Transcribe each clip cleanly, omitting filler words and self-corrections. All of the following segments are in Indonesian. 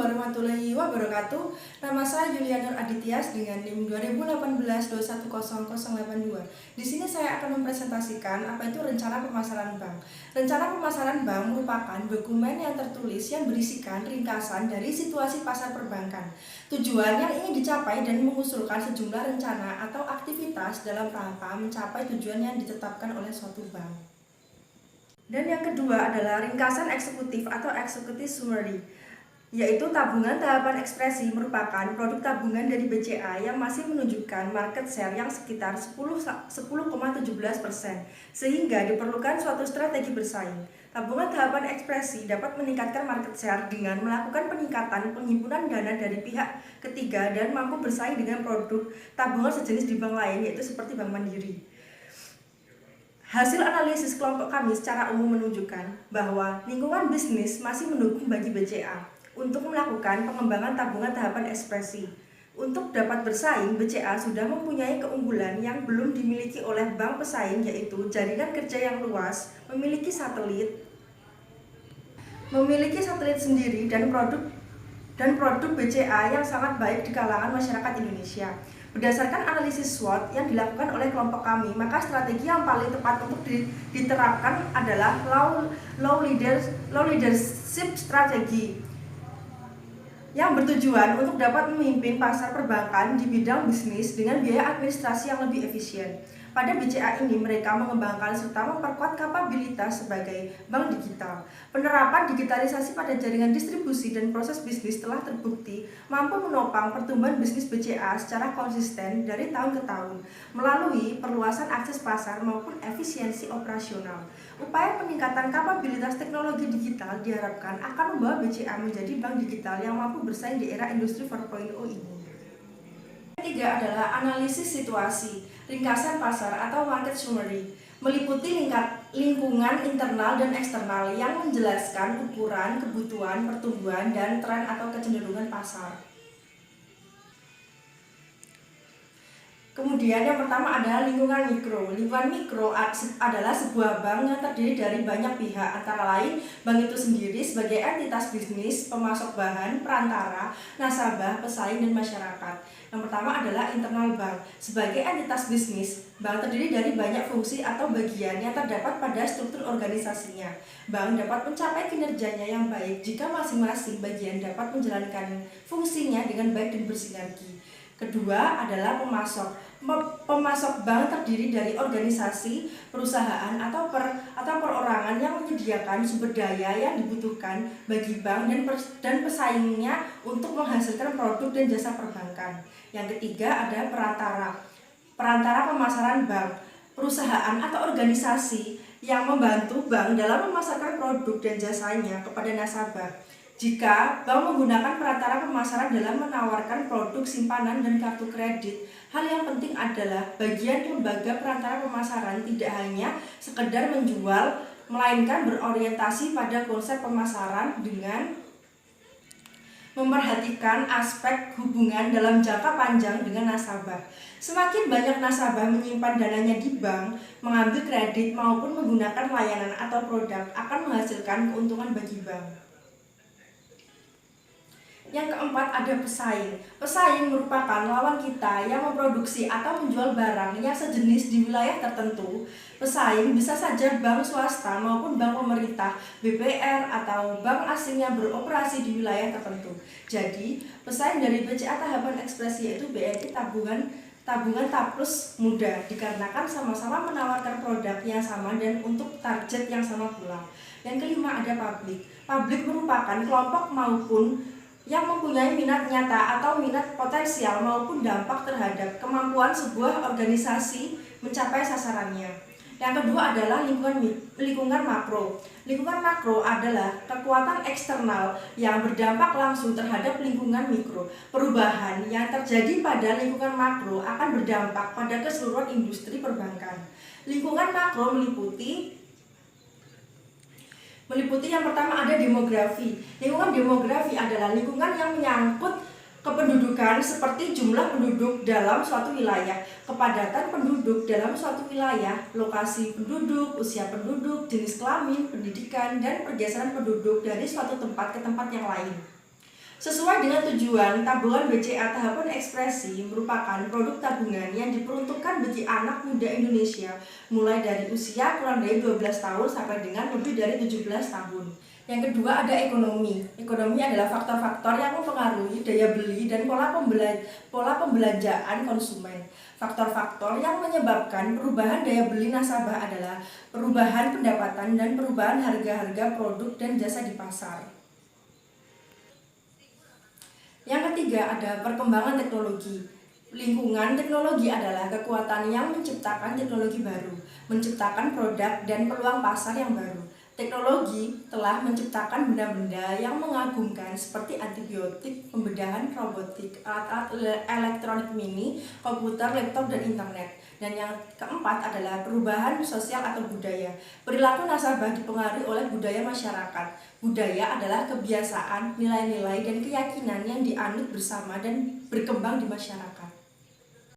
warahmatullahi wabarakatuh. Nama saya Yulia Nur Adityas dengan NIM 2018-210082. Di sini saya akan mempresentasikan apa itu rencana pemasaran bank. Rencana pemasaran bank merupakan dokumen yang tertulis yang berisikan ringkasan dari situasi pasar perbankan. Tujuan yang ingin dicapai dan mengusulkan sejumlah rencana atau aktivitas dalam rangka mencapai tujuan yang ditetapkan oleh suatu bank. Dan yang kedua adalah ringkasan eksekutif atau executive summary, yaitu tabungan tahapan ekspresi merupakan produk tabungan dari BCA yang masih menunjukkan market share yang sekitar 10,17%, sehingga diperlukan suatu strategi bersaing. Tabungan tahapan ekspresi dapat meningkatkan market share dengan melakukan peningkatan penghimpunan dana dari pihak ketiga dan mampu bersaing dengan produk tabungan sejenis di bank lain, yaitu seperti Bank Mandiri. Hasil analisis kelompok kami secara umum menunjukkan bahwa lingkungan bisnis masih mendukung bagi BCA untuk melakukan pengembangan tabungan tahapan ekspresi. Untuk dapat bersaing, BCA sudah mempunyai keunggulan yang belum dimiliki oleh bank pesaing, yaitu jaringan kerja yang luas, memiliki satelit sendiri dan produk BCA yang sangat baik di kalangan masyarakat Indonesia. Berdasarkan analisis SWOT yang dilakukan oleh kelompok kami, maka strategi yang paling tepat untuk diterapkan adalah low leadership strategi yang bertujuan untuk dapat memimpin pasar perbankan di bidang bisnis dengan biaya administrasi yang lebih efisien. Pada BCA ini, mereka mengembangkan serta memperkuat kapabilitas sebagai bank digital. Penerapan digitalisasi pada jaringan distribusi dan proses bisnis telah terbukti mampu menopang pertumbuhan bisnis BCA secara konsisten dari tahun ke tahun melalui perluasan akses pasar maupun efisiensi operasional. Upaya peningkatan kapabilitas teknologi digital diharapkan akan membawa BCA menjadi bank digital yang mampu bersaing di era industri 4.0 ini. Ketiga adalah analisis situasi, ringkasan pasar atau market summary, meliputi lingkungan internal dan eksternal yang menjelaskan ukuran, kebutuhan, pertumbuhan, dan tren atau kecenderungan pasar. Kemudian yang pertama adalah lingkungan mikro. Lingkungan mikro adalah sebuah bank yang terdiri dari banyak pihak, antara lain bank itu sendiri sebagai entitas bisnis, pemasok bahan, perantara, nasabah, pesaing, dan masyarakat. Yang pertama adalah internal bank. Sebagai entitas bisnis, bank terdiri dari banyak fungsi atau bagian yang terdapat pada struktur organisasinya. Bank dapat mencapai kinerjanya yang baik jika masing-masing bagian dapat menjalankan fungsinya dengan baik dan bersinergi. Kedua adalah pemasok. Pemasok bank terdiri dari organisasi, perusahaan, atau perorangan yang menyediakan sumber daya yang dibutuhkan bagi bank dan pesaingnya untuk menghasilkan produk dan jasa perbankan. Yang ketiga ada perantara. Perantara pemasaran bank, perusahaan atau organisasi yang membantu bank dalam memasarkan produk dan jasanya kepada nasabah. Jika bank menggunakan perantara pemasaran dalam menawarkan produk simpanan dan kartu kredit, hal yang penting adalah bagian lembaga perantara pemasaran tidak hanya sekedar menjual, melainkan berorientasi pada konsep pemasaran dengan memperhatikan aspek hubungan dalam jangka panjang dengan nasabah. Semakin banyak nasabah menyimpan dananya di bank, mengambil kredit maupun menggunakan layanan atau produk akan menghasilkan keuntungan bagi bank. Yang keempat ada pesaing. Pesaing merupakan lawan kita yang memproduksi atau menjual barang yang sejenis di wilayah tertentu. Pesaing bisa saja bank swasta maupun bank pemerintah, BPR, atau bank asing yang beroperasi di wilayah tertentu. Jadi, pesaing dari BCA tahapan ekspresi yaitu BNI tabungan Taplus muda dikarenakan sama-sama menawarkan produk yang sama dan untuk target yang sama pula. Yang kelima ada publik. Publik merupakan kelompok maupun yang mempunyai minat nyata atau minat potensial maupun dampak terhadap kemampuan sebuah organisasi mencapai sasarannya. Yang kedua adalah lingkungan makro. Lingkungan makro adalah kekuatan eksternal yang berdampak langsung terhadap lingkungan mikro. Perubahan yang terjadi pada lingkungan makro akan berdampak pada keseluruhan industri perbankan. Lingkungan makro meliputi yang pertama ada demografi. Lingkungan demografi adalah lingkungan yang menyangkut kependudukan seperti jumlah penduduk dalam suatu wilayah, kepadatan penduduk dalam suatu wilayah, lokasi penduduk, usia penduduk, jenis kelamin, pendidikan, dan pergeseran penduduk dari suatu tempat ke tempat yang lain. Sesuai dengan tujuan, tabungan BCA tahapan ekspresi merupakan produk tabungan yang diperuntukkan bagi anak muda Indonesia mulai dari usia kurang dari 12 tahun sampai dengan lebih dari 17 tahun. Yang kedua ada ekonomi. Ekonomi adalah faktor-faktor yang mempengaruhi daya beli dan pola pembelanjaan konsumen. Faktor-faktor yang menyebabkan perubahan daya beli nasabah adalah perubahan pendapatan dan perubahan harga-harga produk dan jasa di pasar. Yang ketiga ada perkembangan teknologi. Lingkungan teknologi adalah kekuatan yang menciptakan teknologi baru, menciptakan produk dan peluang pasar yang baru. Teknologi telah menciptakan benda-benda yang mengagumkan seperti antibiotik, pembedahan robotik, alat-alat elektronik mini, komputer, laptop, dan internet. Dan yang keempat adalah perubahan sosial atau budaya. Perilaku nasabah dipengaruhi oleh budaya masyarakat. Budaya adalah kebiasaan, nilai-nilai, dan keyakinan yang dianut bersama dan berkembang di masyarakat.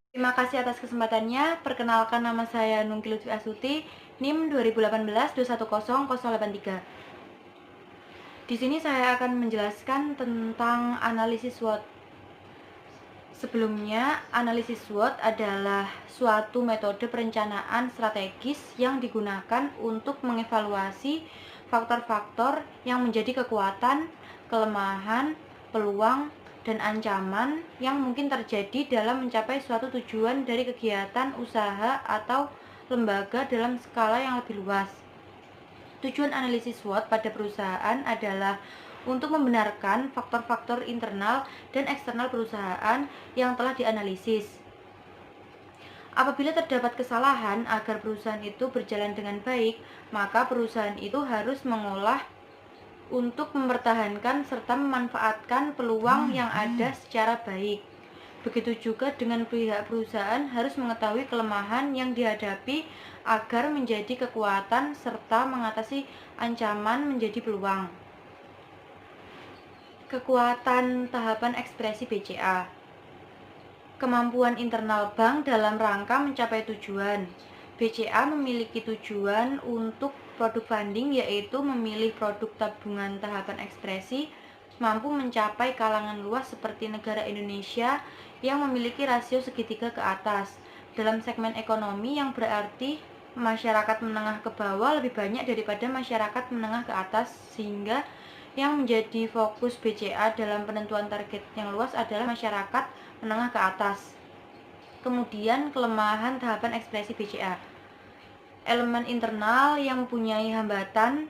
Terima kasih atas kesempatannya. Perkenalkan, nama saya Nungki Lutfi Astuti, NIM 2018-210083. Di sini saya akan menjelaskan tentang analisis SWOT. Sebelumnya, analisis SWOT adalah suatu metode perencanaan strategis yang digunakan untuk mengevaluasi faktor-faktor yang menjadi kekuatan, kelemahan, peluang, dan ancaman yang mungkin terjadi dalam mencapai suatu tujuan dari kegiatan usaha atau lembaga dalam skala yang lebih luas. Tujuan analisis SWOT pada perusahaan adalah untuk membenarkan faktor-faktor internal dan eksternal perusahaan yang telah dianalisis. Apabila terdapat kesalahan agar perusahaan itu berjalan dengan baik, maka perusahaan itu harus mengolah untuk mempertahankan serta memanfaatkan peluang yang ada secara baik. Begitu juga dengan pihak perusahaan harus mengetahui kelemahan yang dihadapi agar menjadi kekuatan serta mengatasi ancaman menjadi peluang. Kekuatan tahapan ekspresi BCA. Kemampuan internal bank dalam rangka mencapai tujuan. BCA memiliki tujuan untuk produk funding, yaitu memilih produk tabungan tahapan ekspresi mampu mencapai kalangan luas seperti negara Indonesia yang memiliki rasio segitiga ke atas. Dalam segmen ekonomi yang berarti masyarakat menengah ke bawah lebih banyak daripada masyarakat menengah ke atas, sehingga yang menjadi fokus BCA dalam penentuan target yang luas adalah masyarakat menengah ke atas. Kemudian kelemahan tahapan ekspresi BCA. Elemen internal yang mempunyai hambatan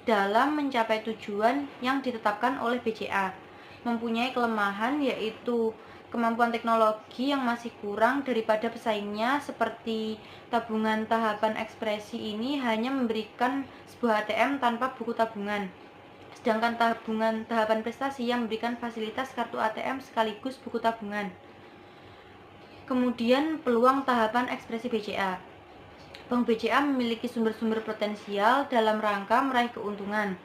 dalam mencapai tujuan yang ditetapkan oleh BCA. Mempunyai kelemahan yaitu kemampuan teknologi yang masih kurang daripada pesaingnya, seperti tabungan tahapan ekspresi ini hanya memberikan sebuah ATM tanpa buku tabungan. Sedangkan tabungan tahapan prestasi yang memberikan fasilitas kartu ATM sekaligus buku tabungan. Kemudian peluang tahapan ekspresi BCA. Bank BCA memiliki sumber-sumber potensial dalam rangka meraih keuntungan.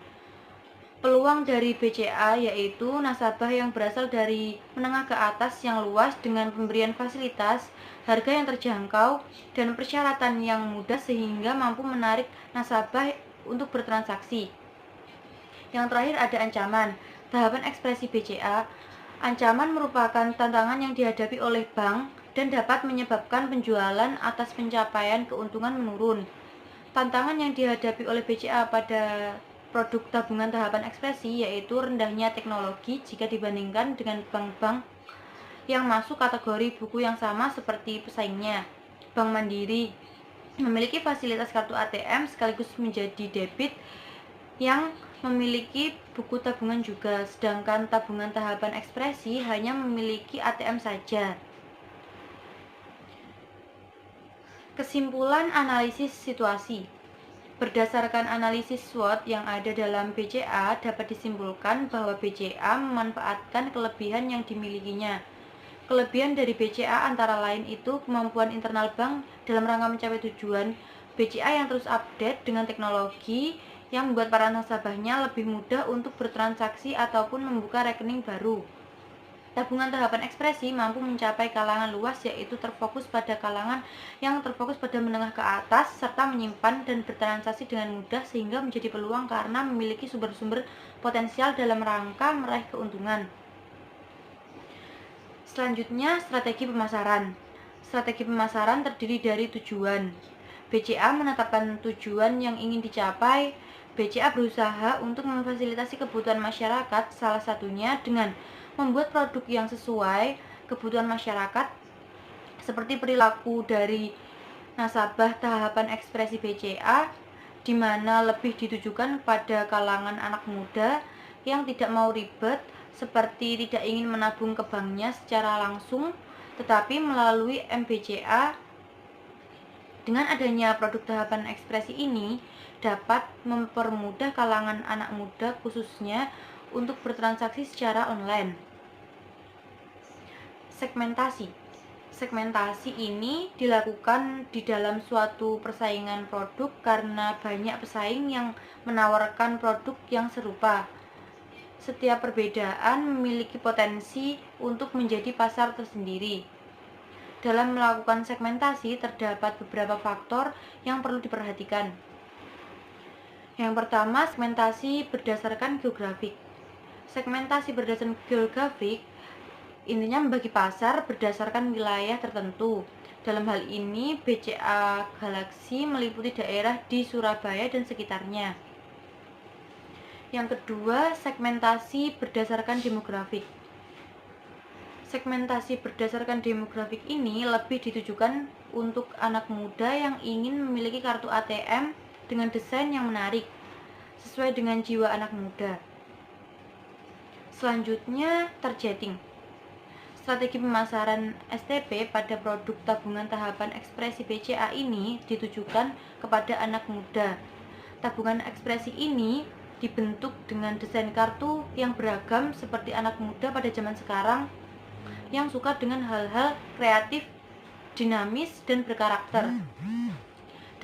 Peluang dari BCA yaitu nasabah yang berasal dari menengah ke atas yang luas dengan pemberian fasilitas, harga yang terjangkau, dan persyaratan yang mudah sehingga mampu menarik nasabah untuk bertransaksi. Yang terakhir ada ancaman. Tahapan ekspresi BCA. Ancaman merupakan tantangan yang dihadapi oleh bank dan dapat menyebabkan penjualan atas pencapaian keuntungan menurun. Tantangan yang dihadapi oleh BCA pada produk tabungan tahapan ekspresi yaitu rendahnya teknologi jika dibandingkan dengan bank-bank yang masuk kategori buku yang sama seperti pesaingnya. Bank Mandiri memiliki fasilitas kartu ATM sekaligus menjadi debit yang memiliki buku tabungan juga, sedangkan tabungan tahapan ekspresi hanya memiliki ATM saja. Kesimpulan analisis situasi. Berdasarkan analisis SWOT yang ada dalam BCA, dapat disimpulkan bahwa BCA memanfaatkan kelebihan yang dimilikinya. Kelebihan dari BCA antara lain itu kemampuan internal bank dalam rangka mencapai tujuan, BCA yang terus update dengan teknologi yang membuat para nasabahnya lebih mudah untuk bertransaksi ataupun membuka rekening baru. Tabungan tahapan ekspresi mampu mencapai kalangan luas, yaitu terfokus pada kalangan yang terfokus pada menengah ke atas, serta menyimpan dan bertransaksi dengan mudah sehingga menjadi peluang karena memiliki sumber-sumber potensial dalam rangka meraih keuntungan. Selanjutnya, strategi pemasaran. Strategi pemasaran terdiri dari tujuan. BCA menetapkan tujuan yang ingin dicapai. BCA berusaha untuk memfasilitasi kebutuhan masyarakat, salah satunya dengan membuat produk yang sesuai kebutuhan masyarakat, seperti perilaku dari nasabah tahapan ekspresi BCA, di mana lebih ditujukan pada kalangan anak muda yang tidak mau ribet, seperti tidak ingin menabung ke banknya secara langsung, tetapi melalui MBCA. Dengan adanya produk tahapan ekspresi ini, dapat mempermudah kalangan anak muda khususnya untuk bertransaksi secara online. Segmentasi. Segmentasi ini dilakukan di dalam suatu persaingan produk karena banyak pesaing yang menawarkan produk yang serupa. Setiap perbedaan memiliki potensi untuk menjadi pasar tersendiri. Dalam melakukan segmentasi, terdapat beberapa faktor yang perlu diperhatikan. Yang pertama, segmentasi berdasarkan geografik. Segmentasi berdasarkan geografik intinya membagi pasar berdasarkan wilayah tertentu. Dalam hal ini, BCA Galaxy meliputi daerah di Surabaya dan sekitarnya. Yang kedua, segmentasi berdasarkan demografik. Segmentasi berdasarkan demografik ini lebih ditujukan untuk anak muda yang ingin memiliki kartu ATM dengan desain yang menarik, sesuai dengan jiwa anak muda. Selanjutnya, targeting. Strategi pemasaran STP pada produk tabungan tahapan ekspresi BCA ini ditujukan kepada anak muda. Tabungan ekspresi ini dibentuk dengan desain kartu yang beragam seperti anak muda pada zaman sekarang yang suka dengan hal-hal kreatif, dinamis, dan berkarakter.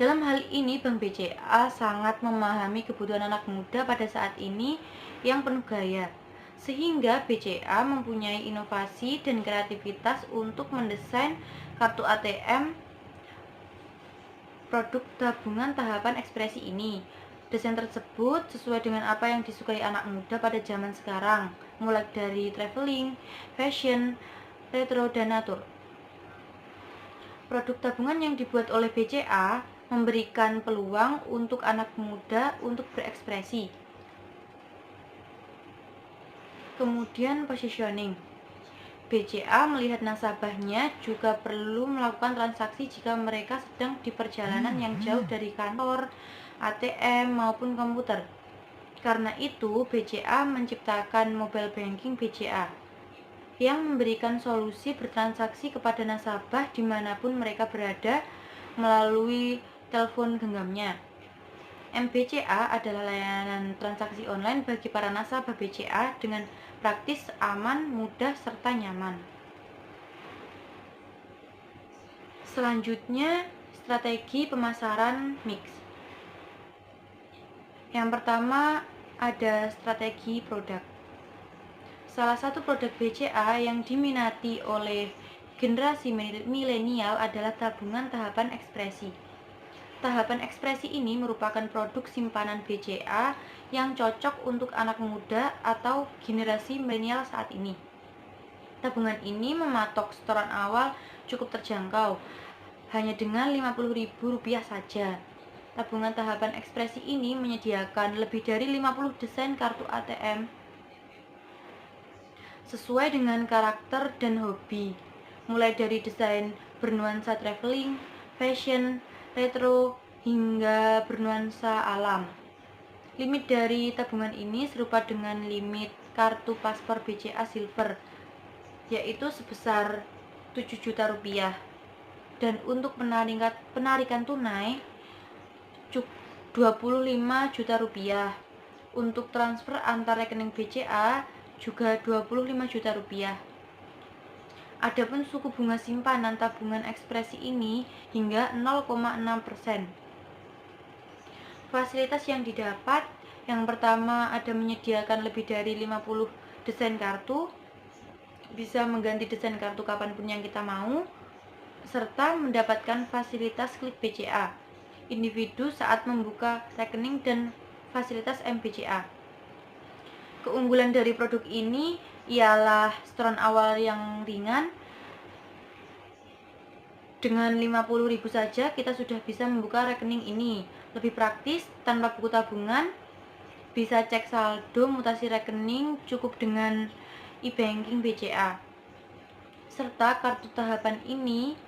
Dalam hal ini, Bank BCA sangat memahami kebutuhan anak muda pada saat ini yang penuh gaya, sehingga BCA mempunyai inovasi dan kreativitas untuk mendesain kartu ATM produk tabungan tahapan ekspresi ini. Desain tersebut sesuai dengan apa yang disukai anak muda pada zaman sekarang, mulai dari traveling, fashion, retro, dan natur. Produk tabungan yang dibuat oleh BCA memberikan peluang untuk anak muda untuk berekspresi. Kemudian positioning. BCA melihat nasabahnya juga perlu melakukan transaksi jika mereka sedang di perjalanan yang jauh dari kantor, ATM, maupun komputer. Karena itu, BCA menciptakan mobile banking BCA yang memberikan solusi bertransaksi kepada nasabah dimanapun mereka berada melalui telepon genggamnya. MBCA adalah layanan transaksi online bagi para nasabah BCA dengan praktis, aman, mudah, serta nyaman. Selanjutnya, strategi pemasaran mix. Yang pertama, ada strategi produk. Salah satu produk BCA yang diminati oleh generasi milenial adalah tabungan tahapan ekspresi. Tahapan ekspresi ini merupakan produk simpanan BCA yang cocok untuk anak muda atau generasi milenial saat ini. Tabungan ini mematok setoran awal cukup terjangkau, hanya dengan Rp50.000 saja. Tabungan tahapan ekspresi ini menyediakan lebih dari 50 desain kartu ATM sesuai dengan karakter dan hobi, mulai dari desain bernuansa traveling, fashion, retro, hingga bernuansa alam. Limit dari tabungan ini serupa dengan limit kartu paspor BCA Silver, yaitu sebesar Rp7 juta. Dan untuk penarikan tunai Rp25 juta. Untuk transfer antar rekening BCA juga Rp25 juta. Adapun suku bunga simpanan tabungan ekspresi ini hingga 0,6%. Fasilitas yang didapat, yang pertama ada menyediakan lebih dari 50 desain kartu, bisa mengganti desain kartu kapanpun yang kita mau, serta mendapatkan fasilitas klik BCA individu saat membuka rekening dan fasilitas MBCA. Keunggulan dari produk ini ialah setoran awal yang ringan. Dengan 50.000 saja kita sudah bisa membuka rekening ini. Lebih praktis, tanpa buku tabungan, bisa cek saldo mutasi rekening cukup dengan e-banking BCA. Serta kartu tahapan ini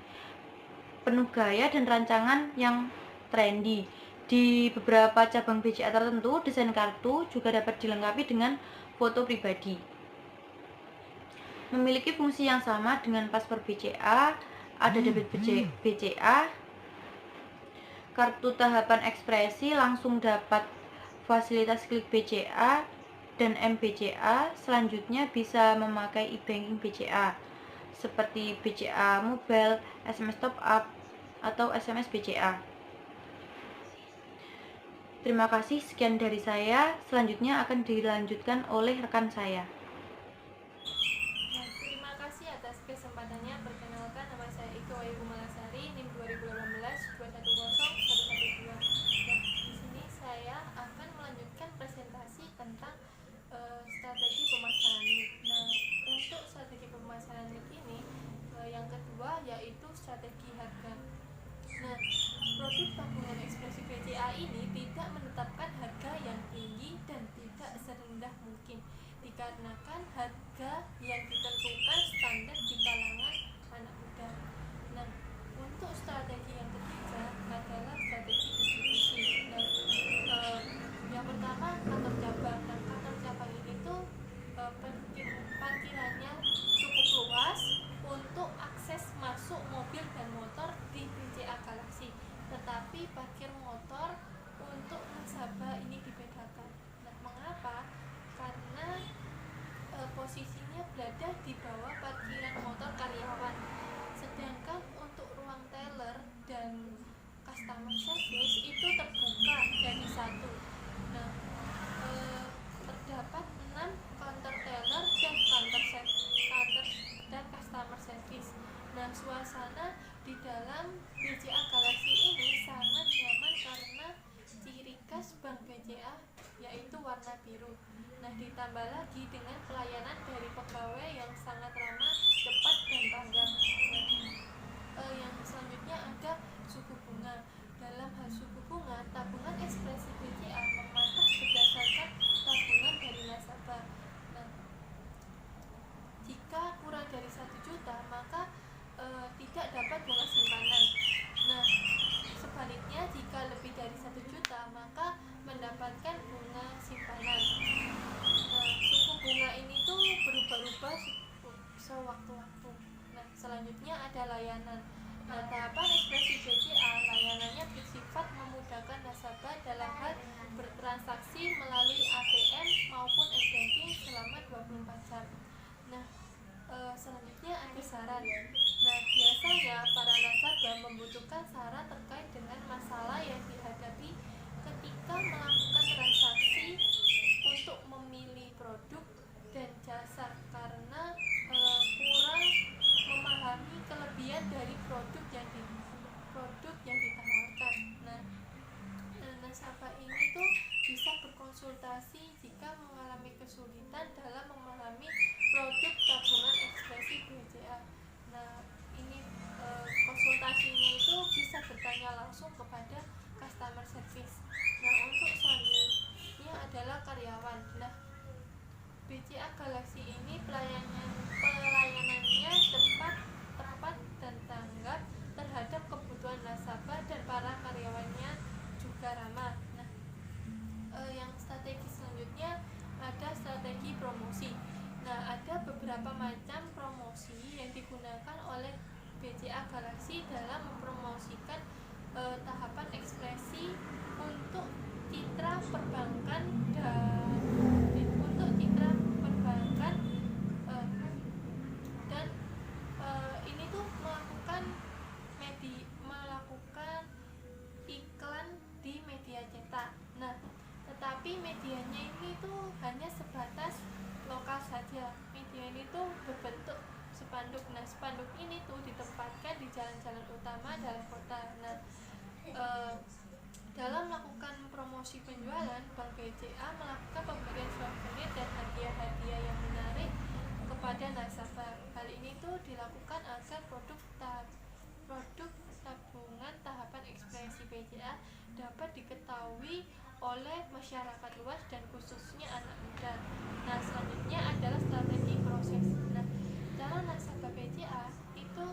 penuh gaya dan rancangan yang trendy. Di beberapa cabang BCA tertentu, desain kartu juga dapat dilengkapi dengan foto pribadi. Memiliki fungsi yang sama dengan paspor BCA, ada debit BCA, kartu tahapan ekspresi langsung dapat fasilitas klik BCA dan MBCA. Selanjutnya bisa memakai e-banking BCA seperti BCA Mobile, SMS Top Up, atau SMS BCA. Terima kasih, sekian dari saya. Selanjutnya akan dilanjutkan oleh rekan saya. Terima kasih atas kesempatannya. Perkenalkan, nama saya Ike Wayu Kumalasari, NIM 2018-210-112. Nah, di sini saya akan melanjutkan presentasi tentang strategi pemasaran lead. Nah, untuk strategi pemasaran lead ini, yang kedua yaitu strategi harga. Nah, produk tabungan ekspresi BCA ini tidak menetapkan harga yang tinggi dan tidak serendah mungkin, dikarenakan harga yang ditentukan standar di kalangan anak muda. Nah, untuk strategi yang ketiga adalah strategi distribusi. Nah, yang pertama kantor cabang. Nah, kantor cabang ini tuh parkirannya cukup luas untuk akses masuk mobil dan motor di BCA Galaxy. Tetapi parkir motor untuk nasabah ini dibedakan. Nah, mengapa? Karena posisinya berada di bawah parkiran motor karyawan. Sedangkan untuk ruang teller dan customer service itu terbuka jadi satu. Nah, terdapat 6 counter teller dan counter dan customer service. Nah, suasana di dalam BCA Galaxy ini sangat nyaman karena ciri khas bank BCA yaitu warna biru. Nah, ditambah lagi dengan pelayanan dari pegawai yang sangat ramah, cepat, dan tanggap. Nah, yang selanjutnya ada suku bunga. Dalam hal suku bunga, tabungan ekspresi BCA mematok berdasarkan tabungan dari nasabah. Nah, jika kurang dari 1 juta, maka tidak dapat bunga simpanan. Nah, sebaliknya jika lebih dari 1 juta, maka mendapatkan bunga simpanan. Nah, suku bunga ini tuh berubah-ubah sewaktu-waktu. Nah, selanjutnya ada layanan. Nah, tahapan ekspresi BCA layanannya bersifat memudahkan nasabah dalam hal bertransaksi melalui ATM maupun e-banking selama 24 jam. Nah, selanjutnya ada saran. Nah, biasanya para nasabah membutuhkan saran terkait dengan masalah yang dihadapi ketika melakukan transaksi untuk memilih produk dan jasa karena kurang memahami kelebihan dari produk yang ditawarkan. Nah, nasabah ini tuh bisa berkonsultasi jika mengalami kesulitan dalam memahami produk tabungan ekspresi BCA. Nah, ini konsultasinya itu bisa bertanya langsung kepada customer service. Nah, untuk selanjutnya adalah karyawan. Nah, BCA Galaxy ini pelayanannya tepat dan tanggap terhadap kebutuhan nasabah dan para karyawannya juga ramah. Nah, yang strategi selanjutnya ada strategi promosi. Nah, ada beberapa macam promosi yang digunakan oleh BCA Galaxy dalam mempromosikan tahapan ekspresi untuk citra perbankan dan ini tuh melakukan iklan di media cetak. Nah, tetapi medianya ini tuh hanya sebatas lokal saja. Media ini tuh berbentuk spanduk. Nah, spanduk ini tuh ditempatkan di jalan-jalan utama dalam kota. Nah, dalam melakukan promosi penjualan, Bank BCA melakukan pemberian souvenir dan hadiah-hadiah yang menarik kepada nasabah. Hal ini tuh dilakukan agar produk tabungan tahapan ekspresi BCA dapat diketahui oleh masyarakat luas dan khususnya anak muda. Nah, selanjutnya adalah strategi proses. Nah, calon nasabah BCA itu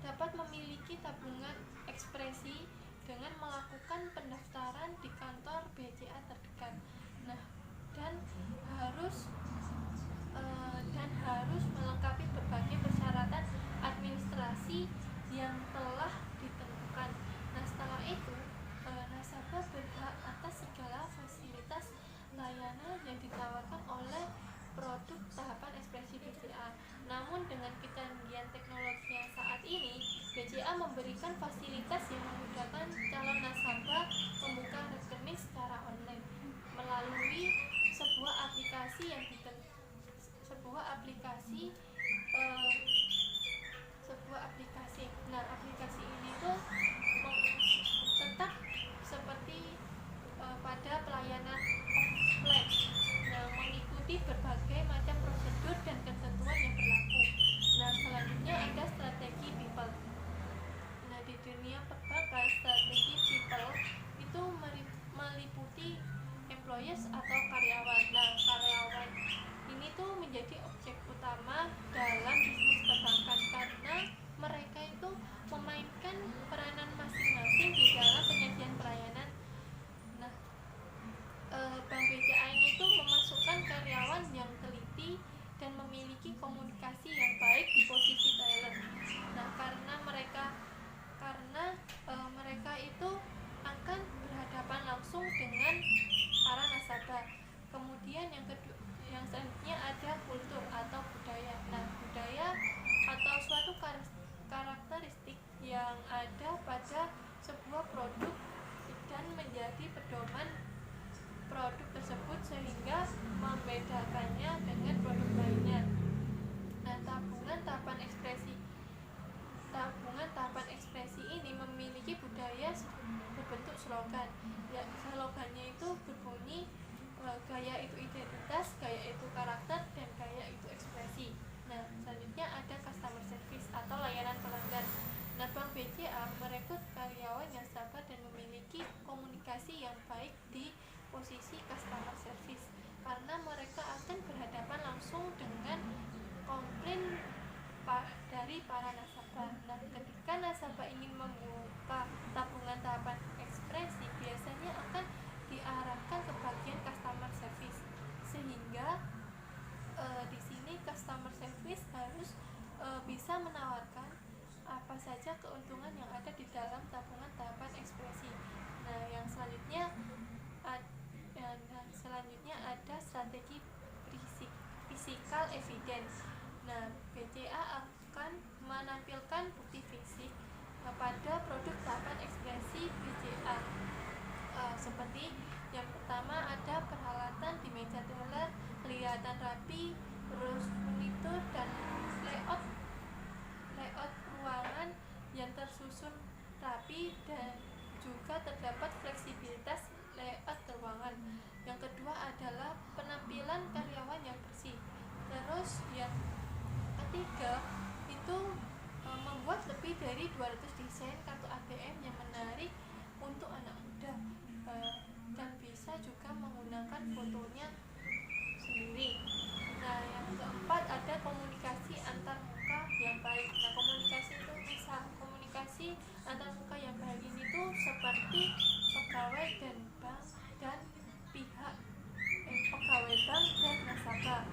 dapat memiliki tabungan ekspresi dengan melakukan pendaftaran di kantor BCA terdekat. Nah, dan harus melengkapi berbagai persyaratan administrasi yang telah ditentukan. Nah, setelah itu nasabah berhak atas segala fasilitas layanan yang ditawarkan oleh produk tahapan ekspresi BCA. Namun dengan kecanggihan teknologi yang saat ini, BCA memberikan fasilitas yang memudahkan calon nasabah membuka rekening secara online melalui sebuah aplikasi Nah, aplikasi ini tuh tetap seperti pada pelayanan offline. Nah, mengikuti berbagai macam prosedur dan ketentuan yang berlaku. Nah, selanjutnya ada strategi people. Nah, di dunia perbankan, strategi people itu meliputi employees atau karyawan. Nah, karyawan ini tuh menjadi objek utama dalam bisnis perbankan karena mereka itu memainkan peranan masing-masing di dalam penyajian pelayanan. Nah, Bank BCA ini tuh memasukkan karyawan yang teliti dan memiliki komunikasi yang baik di posisi talent. Nah, karena mereka itu akan berhadapan langsung dengan para nasabah. Kemudian yang selanjutnya ada kultur atau budaya. Nah, budaya atau suatu karakteristik yang ada pada sebuah produk dan menjadi pedoman produk tersebut sehingga membedakannya dengan produk lainnya. Nah, tabungan tahapan ekspresi ini memiliki budaya berbentuk slogan. Ya, slogannya itu berbunyi gaya itu identitas, gaya itu karakter, dan gaya itu ekspresi. Nah, selanjutnya ada customer service atau layanan pelanggan. Nah, Bank BCA merekrut karyawan yang sabar dan memiliki komunikasi yang baik di posisi customer service karena mereka akan berhadapan langsung dengan komplain dari para nasabah. Nah, ketika nasabah ingin membuka tabungan tahapan ekspresi, biasanya akan diarahkan ke bagian customer service, sehingga di sini customer service harus bisa menawarkan apa saja keuntungan yang ada di dalam tabungan tahapan ekspresi. Nah, yang selanjutnya ada strategi physical evidence. Nah, BCA akan menampilkan bukti fisik pada produk tahapan ekspresi BCA. Seperti yang pertama ada peralatan di meja teller, kelihatan rapi, terus monitor dan layout ruangan yang tersusun rapi dan juga terdapat fleksibilitas layout ruangan. Yang kedua adalah penampilan karyawan yang bersih. Terus yang ketiga itu membuat lebih dari 200 desain kartu ATM yang menarik untuk anak muda, dan bisa juga menggunakan fotonya sendiri. Nah, yang keempat ada komunikasi antar muka yang baik. Nah, komunikasi antar muka yang baik ini tuh seperti pegawai bank dan nasabah.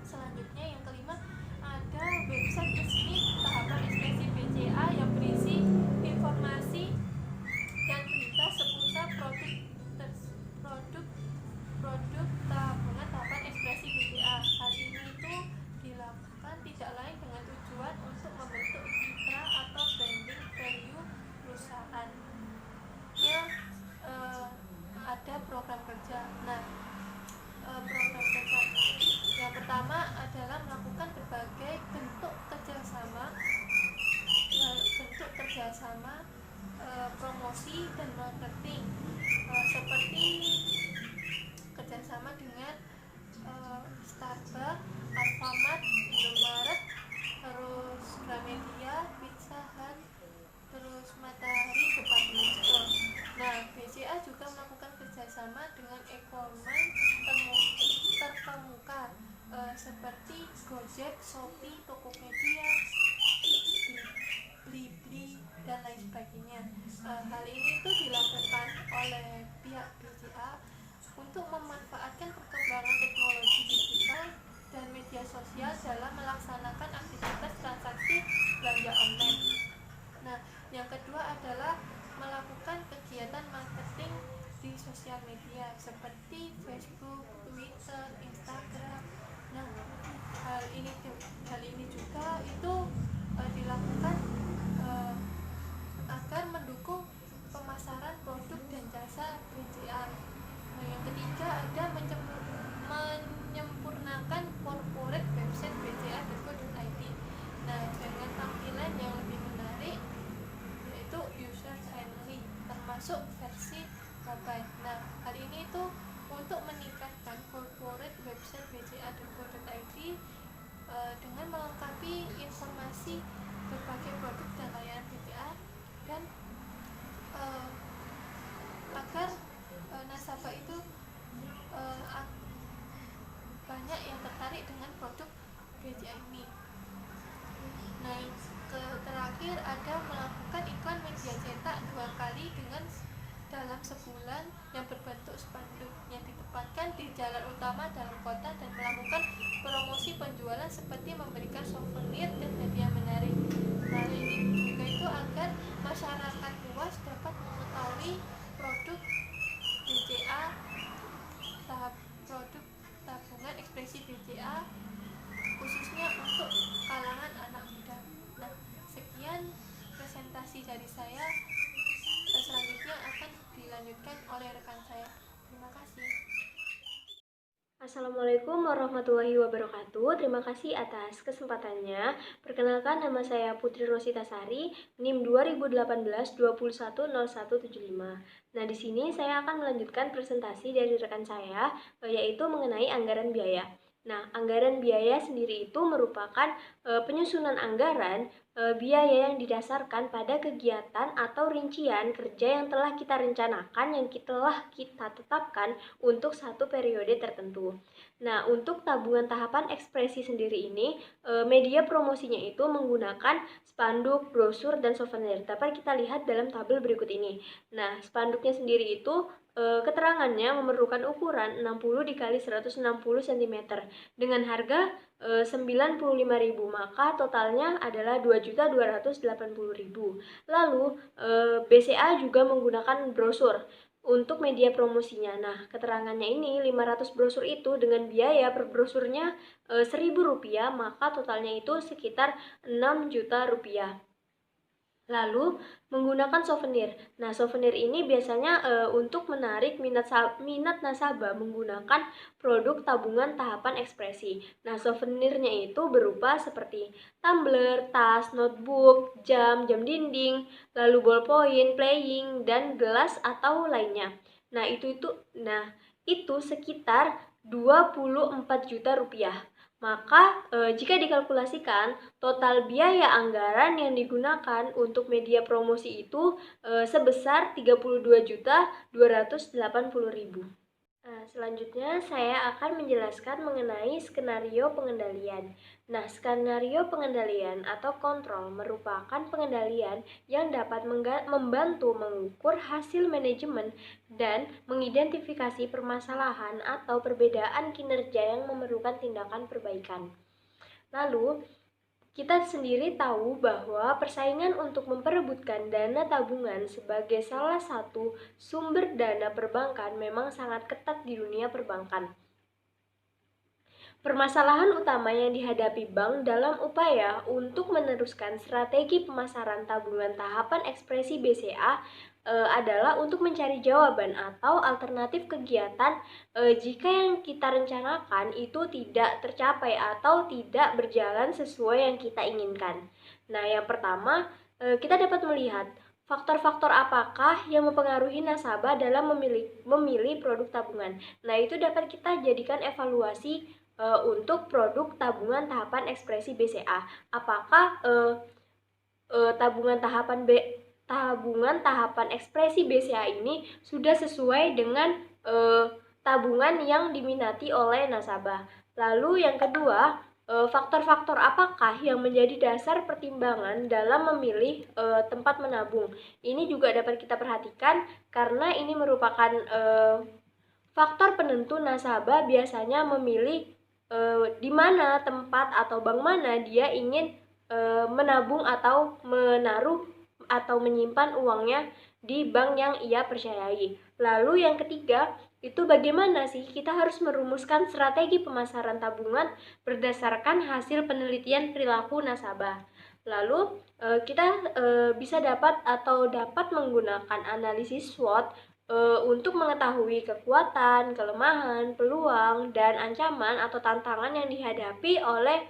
Selanjutnya yang kelima ada website resmi tahapan ekspresi BCA yang berisi informasi dan berita seputar produk Gojek, Shopee, Tokopedia, Blibli, dan lain sebagainya. Hal ini tuh dilakukan oleh pihak BCA untuk memanfaatkan perkembangan teknologi digital dan media sosial dalam melaksanakan aktivitas transaksi belanja online. Nah, yang kedua adalah melakukan kegiatan marketing di sosial media seperti Facebook, Twitter, Instagram. Nah, hal ini juga itu dilakukan agar mendukung pemasaran produk dan jasa BCA. Nah, yang ketiga ada menyempurnakan corporate website bca.co.id. Nah, dengan tampilan yang lebih menarik yaitu user friendly termasuk versi mobile. Nah, hal ini itu untuk meningkatkan corporate website bca.co.id dengan melengkapi informasi berbagai produk dan layanan BCA dan agar nasabah itu banyak yang tertarik dengan produk BCA ini. Nah, terakhir ada melakukan iklan media cetak 2 kali dalam sebulan yang berbentuk spanduk yang ditempatkan di jalan utama dalam kota dan melakukan promosi penjualan seperti memberikan souvenir dan hadiah menarik. Hal ini juga itu agar masyarakat luas dapat mengetahui produk BCA, produk tabungan ekspresi BCA khususnya untuk kalangan anak muda. Nah, sekian presentasi dari saya. Selanjutnya akan dilanjutkan oleh rekan saya. Terima kasih. Assalamualaikum warahmatullahi wabarakatuh. Terima kasih atas kesempatannya. Perkenalkan, nama saya Putri Rosita Sari, NIM 2018-210175. Nah, di sini saya akan melanjutkan presentasi dari rekan saya, yaitu mengenai anggaran biaya. Nah, anggaran biaya sendiri itu merupakan penyusunan anggaran biaya yang didasarkan pada kegiatan atau rincian kerja yang telah kita rencanakan, yang telah kita tetapkan untuk satu periode tertentu. Nah, untuk tabungan tahapan ekspresi sendiri ini, media promosinya itu menggunakan spanduk, brosur, dan souvenir. Dapat kita lihat dalam tabel berikut ini. Nah, spanduknya sendiri itu keterangannya memerlukan ukuran 60 dikali 160 cm dengan harga 95.000, maka totalnya adalah 2.280.000. Lalu BCA juga menggunakan brosur untuk media promosinya. Nah, keterangannya ini 500 brosur itu dengan biaya per brosurnya Rp1.000, maka totalnya itu sekitar 6 juta rupiah. Lalu menggunakan souvenir. Nah, souvenir ini biasanya untuk menarik minat nasabah menggunakan produk tabungan tahapan ekspresi. Nah, souvenirnya itu berupa seperti tumbler, tas, notebook, jam dinding, lalu ballpoint, playing, dan gelas atau lainnya. Nah, itu sekitar 24 juta rupiah. Maka jika dikalkulasikan, total biaya anggaran yang digunakan untuk media promosi itu sebesar 32.280.000. Selanjutnya saya akan menjelaskan mengenai skenario pengendalian. Nah, skenario pengendalian atau kontrol merupakan pengendalian yang dapat membantu mengukur hasil manajemen dan mengidentifikasi permasalahan atau perbedaan kinerja yang memerlukan tindakan perbaikan. Lalu, kita sendiri tahu bahwa persaingan untuk memperebutkan dana tabungan sebagai salah satu sumber dana perbankan memang sangat ketat di dunia perbankan. Permasalahan utama yang dihadapi bank dalam upaya untuk meneruskan strategi pemasaran tabungan tahapan ekspresi BCA adalah untuk mencari jawaban atau alternatif kegiatan jika yang kita rencanakan itu tidak tercapai atau tidak berjalan sesuai yang kita inginkan. Nah, yang pertama, kita dapat melihat faktor-faktor apakah yang mempengaruhi nasabah dalam memilih produk tabungan. Nah, itu dapat kita jadikan evaluasi untuk produk tabungan tahapan ekspresi BCA. Apakah tabungan tahapan ekspresi BCA ini sudah sesuai dengan tabungan yang diminati oleh nasabah. Lalu yang kedua, faktor-faktor apakah yang menjadi dasar pertimbangan dalam memilih tempat menabung. Ini juga dapat kita perhatikan karena ini merupakan faktor penentu nasabah biasanya memilih di mana tempat atau bank mana dia ingin menabung atau menaruh atau menyimpan uangnya di bank yang ia percayai. Lalu yang ketiga, itu bagaimana sih kita harus merumuskan strategi pemasaran tabungan berdasarkan hasil penelitian perilaku nasabah. Lalu kita bisa dapat menggunakan analisis SWOT untuk mengetahui kekuatan, kelemahan, peluang, dan ancaman atau tantangan yang dihadapi oleh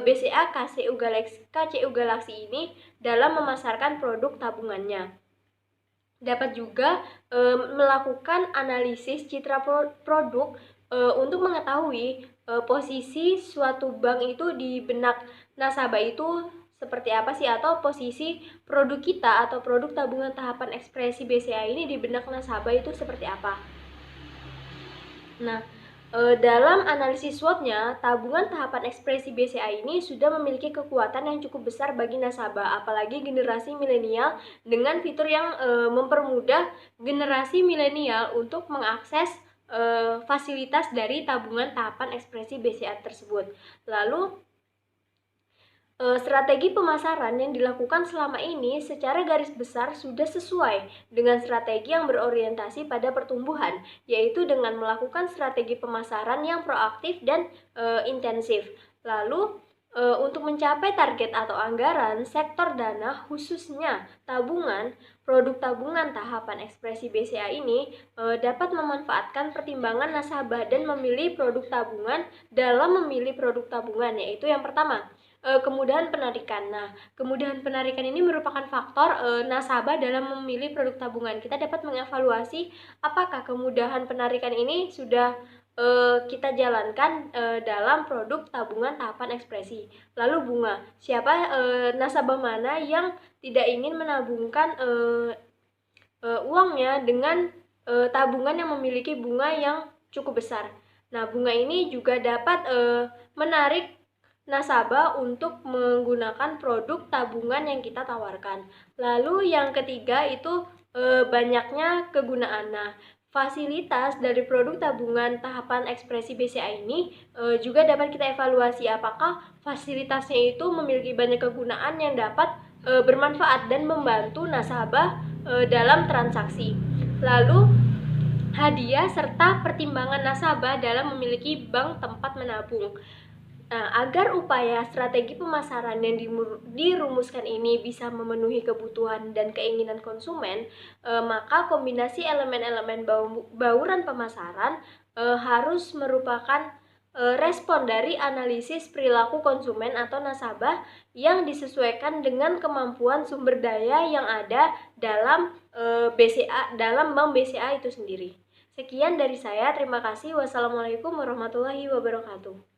BCA KCU Galaxy ini dalam memasarkan produk tabungannya. Dapat juga melakukan analisis citra produk untuk mengetahui posisi suatu bank itu di benak nasabah itu seperti apa sih, atau posisi produk kita atau produk tabungan tahapan ekspresi BCA ini di benak nasabah itu seperti apa. Nah, dalam analisis SWOT-nya, tabungan tahapan ekspresi BCA ini sudah memiliki kekuatan yang cukup besar bagi nasabah, apalagi generasi milenial dengan fitur yang mempermudah generasi milenial untuk mengakses fasilitas dari tabungan tahapan ekspresi BCA tersebut. Lalu, strategi pemasaran yang dilakukan selama ini secara garis besar sudah sesuai dengan strategi yang berorientasi pada pertumbuhan, yaitu dengan melakukan strategi pemasaran yang proaktif dan intensif. Lalu, untuk mencapai target atau anggaran, sektor dana khususnya tabungan, produk tabungan tahapan ekspresi BCA ini dapat memanfaatkan pertimbangan nasabah dan memilih produk tabungan dalam memilih produk tabungan, yaitu yang pertama, kemudahan penarikan. Nah, kemudahan penarikan ini merupakan faktor nasabah dalam memilih produk tabungan. Kita dapat mengevaluasi apakah kemudahan penarikan ini sudah kita jalankan dalam produk tabungan tahapan ekspresi. Lalu bunga, siapa nasabah mana yang tidak ingin menabungkan uangnya dengan tabungan yang memiliki bunga yang cukup besar. Nah, bunga ini juga dapat menarik nasabah untuk menggunakan produk tabungan yang kita tawarkan. Lalu yang ketiga itu banyaknya kegunaan. Nah, fasilitas dari produk tabungan tahapan ekspresi BCA ini juga dapat kita evaluasi apakah fasilitasnya itu memiliki banyak kegunaan yang dapat bermanfaat dan membantu nasabah dalam transaksi. Lalu hadiah serta pertimbangan nasabah dalam memiliki bank tempat menabung. Nah, agar upaya strategi pemasaran yang dirumuskan ini bisa memenuhi kebutuhan dan keinginan konsumen, maka kombinasi elemen-elemen bauran pemasaran harus merupakan respon dari analisis perilaku konsumen atau nasabah yang disesuaikan dengan kemampuan sumber daya yang ada dalam dalam bank BCA itu sendiri. Sekian dari saya, terima kasih. Wassalamualaikum warahmatullahi wabarakatuh.